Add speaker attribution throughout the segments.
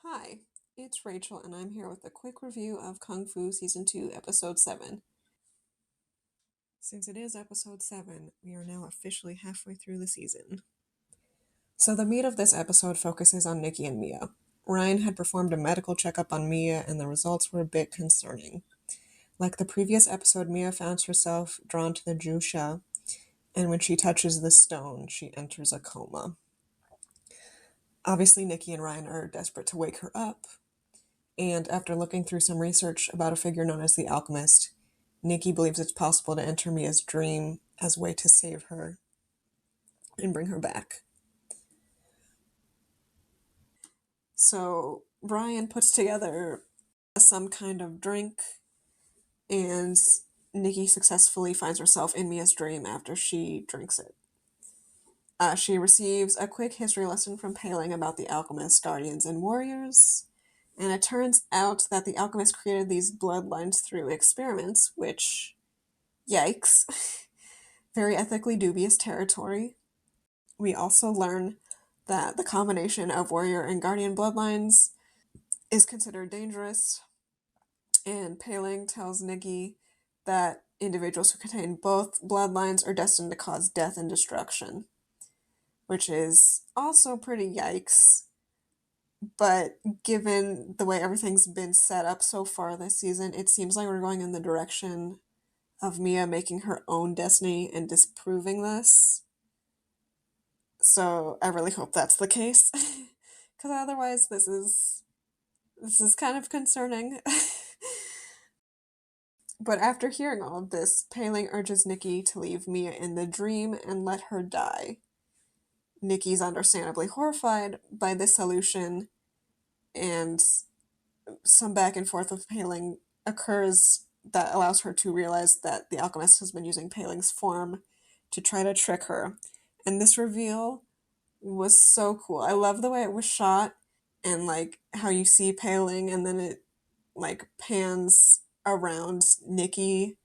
Speaker 1: Hi, it's Rachel, and I'm here with a quick review of Kung Fu Season 2, Episode 7. Since it is Episode 7, we are now officially halfway through the season. So the meat of this episode focuses on Nikki and Mia. Ryan had performed a medical checkup on Mia, and the results were a bit concerning. Like the previous episode, Mia finds herself drawn to the Jusha, and when she touches the stone, she enters a coma. Obviously, Nikki and Ryan are desperate to wake her up, and after looking through some research about a figure known as the Alchemist, Nikki believes it's possible to enter Mia's dream as a way to save her and bring her back. So Brian puts together some kind of drink, and Nikki successfully finds herself in Mia's dream after she drinks it. She receives a quick history lesson from Paling about the alchemists, guardians, and warriors. And it turns out that the alchemist created these bloodlines through experiments, which, yikes, very ethically dubious territory. We also learn that the combination of warrior and guardian bloodlines is considered dangerous, and Paling tells Nikki that individuals who contain both bloodlines are destined to cause death and destruction, which is also pretty yikes. But given the way everything's been set up so far this season, it seems like we're going in the direction of Mia making her own destiny and disproving this. So I really hope that's the case, because otherwise this is kind of concerning. But after hearing all of this, Paling urges Nikki to leave Mia in the dream and let her die. Nikki's understandably horrified by this solution, and some back and forth with Paling occurs that allows her to realize that the alchemist has been using Paling's form to try to trick her. And this reveal was so cool. I love the way it was shot, and like how you see Paling and then it like pans around Nikki,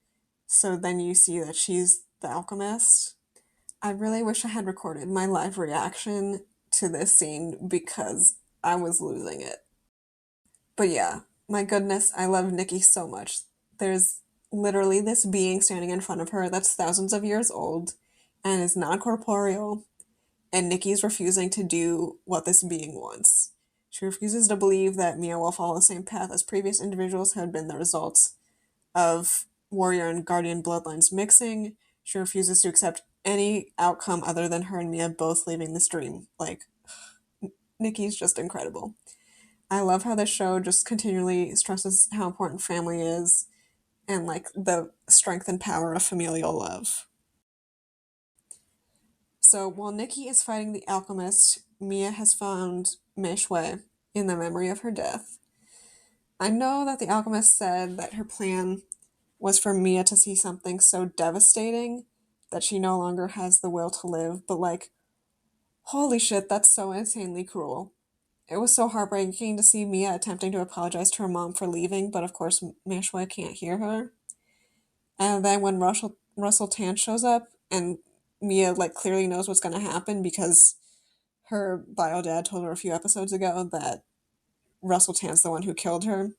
Speaker 1: so then you see that she's the alchemist. I really wish I had recorded my live reaction to this scene because I was losing it. But yeah, my goodness, I love Nikki so much. There's literally this being standing in front of her that's thousands of years old and is non corporeal, and Nikki's refusing to do what this being wants. She refuses to believe that Mia will follow the same path as previous individuals who had been the results of warrior and guardian bloodlines mixing. She refuses to accept any outcome other than her and Mia both leaving this dream. Like, Nikki's just incredible. I love how this show just continually stresses how important family is and like the strength and power of familial love. So while Nikki is fighting the alchemist, Mia has found Mei Shui in the memory of her death. I know that the alchemist said that her plan was for Mia to see something so devastating that she no longer has the will to live, but like, holy shit, that's so insanely cruel. It was so heartbreaking to see Mia attempting to apologize to her mom for leaving, but of course Mei Shui can't hear her. And then when Russell Tan shows up and Mia like clearly knows what's going to happen because her bio dad told her a few episodes ago that Russell Tan's the one who killed her,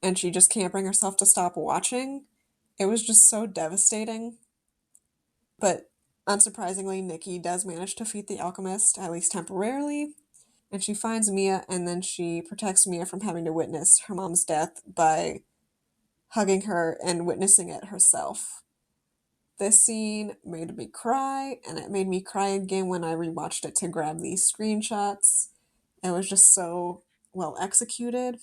Speaker 1: and she just can't bring herself to stop watching. It was just so devastating. But unsurprisingly, Nikki does manage to defeat the alchemist, at least temporarily, and she finds Mia, and then she protects Mia from having to witness her mom's death by hugging her and witnessing it herself. This scene made me cry, and it made me cry again when I rewatched it to grab these screenshots. It was just so well executed,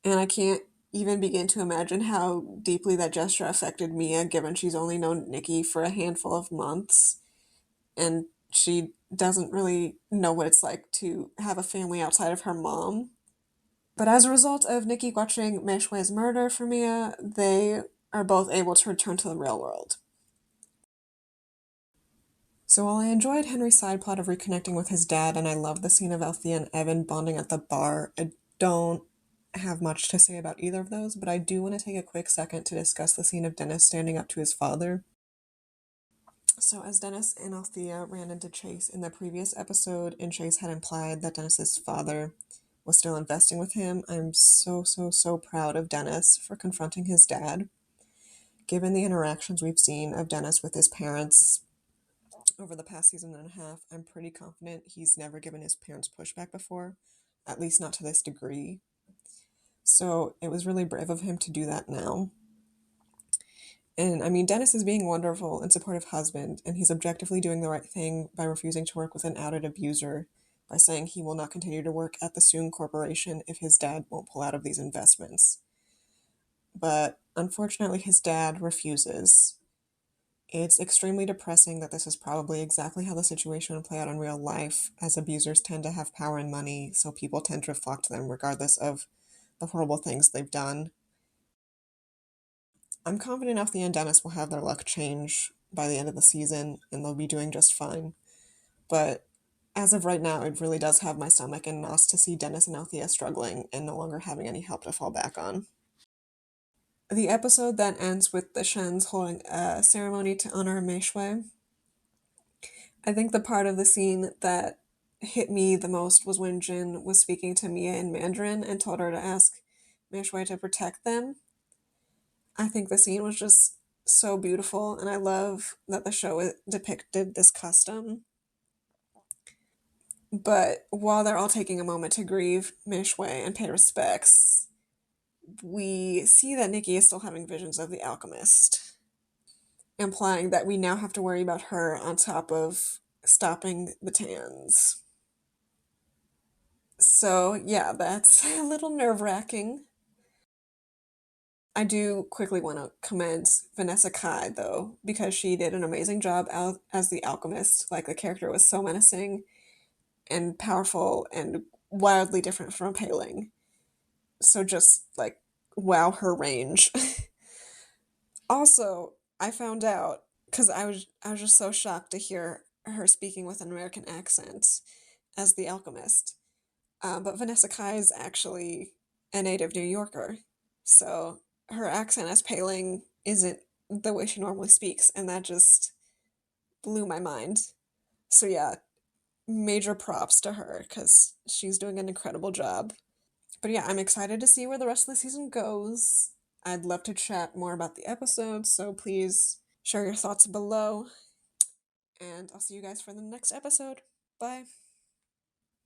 Speaker 1: and I can't even begin to imagine how deeply that gesture affected Mia, given she's only known Nikki for a handful of months, and she doesn't really know what it's like to have a family outside of her mom. But as a result of Nikki watching Mei Shui's murder for Mia, they are both able to return to the real world. So while I enjoyed Henry's side plot of reconnecting with his dad, and I love the scene of Althea and Evan bonding at the bar, I don't have much to say about either of those, but I do want to take a quick second to discuss the scene of Dennis standing up to his father. So as Dennis and Althea ran into Chase in the previous episode, and Chase had implied that Dennis's father was still investing with him. I'm so, so, so proud of Dennis for confronting his dad. Given the interactions we've seen of Dennis with his parents over the past season and a half, I'm pretty confident he's never given his parents pushback before, at least not to this degree. So it was really brave of him to do that now. And I mean, Dennis is being wonderful and supportive husband, and he's objectively doing the right thing by refusing to work with an outed abuser, by saying he will not continue to work at the Soon Corporation if his dad won't pull out of these investments. But unfortunately, his dad refuses. It's extremely depressing that this is probably exactly how the situation would play out in real life, as abusers tend to have power and money, so people tend to flock to them regardless of the horrible things they've done. I'm confident Alfie and Dennis will have their luck change by the end of the season, and they'll be doing just fine. But as of right now, it really does have my stomach in knots to see Dennis and Althea struggling and no longer having any help to fall back on. The episode then ends with the Shens holding a ceremony to honor Mei Shui. I think the part of the scene that hit me the most was when Jin was speaking to Mia in Mandarin and told her to ask Mei Shui to protect them. I think the scene was just so beautiful, and I love that the show depicted this custom. But while they're all taking a moment to grieve Mei Shui and pay respects, we see that Nikki is still having visions of the Alchemist, implying that we now have to worry about her on top of stopping the Tans. So, yeah, that's a little nerve-wracking. I do quickly want to commend Vanessa Kai, though, because she did an amazing job as the Alchemist. Like, the character was so menacing and powerful and wildly different from Paling. So just, like, wow her range. Also, I found out, because I was just so shocked to hear her speaking with an American accent as the Alchemist. But Vanessa Kai is actually a native New Yorker. So her accent as Paling isn't the way she normally speaks, and that just blew my mind. So yeah, major props to her because she's doing an incredible job. But yeah, I'm excited to see where the rest of the season goes. I'd love to chat more about the episodes, so please share your thoughts below. And I'll see you guys for the next episode. Bye.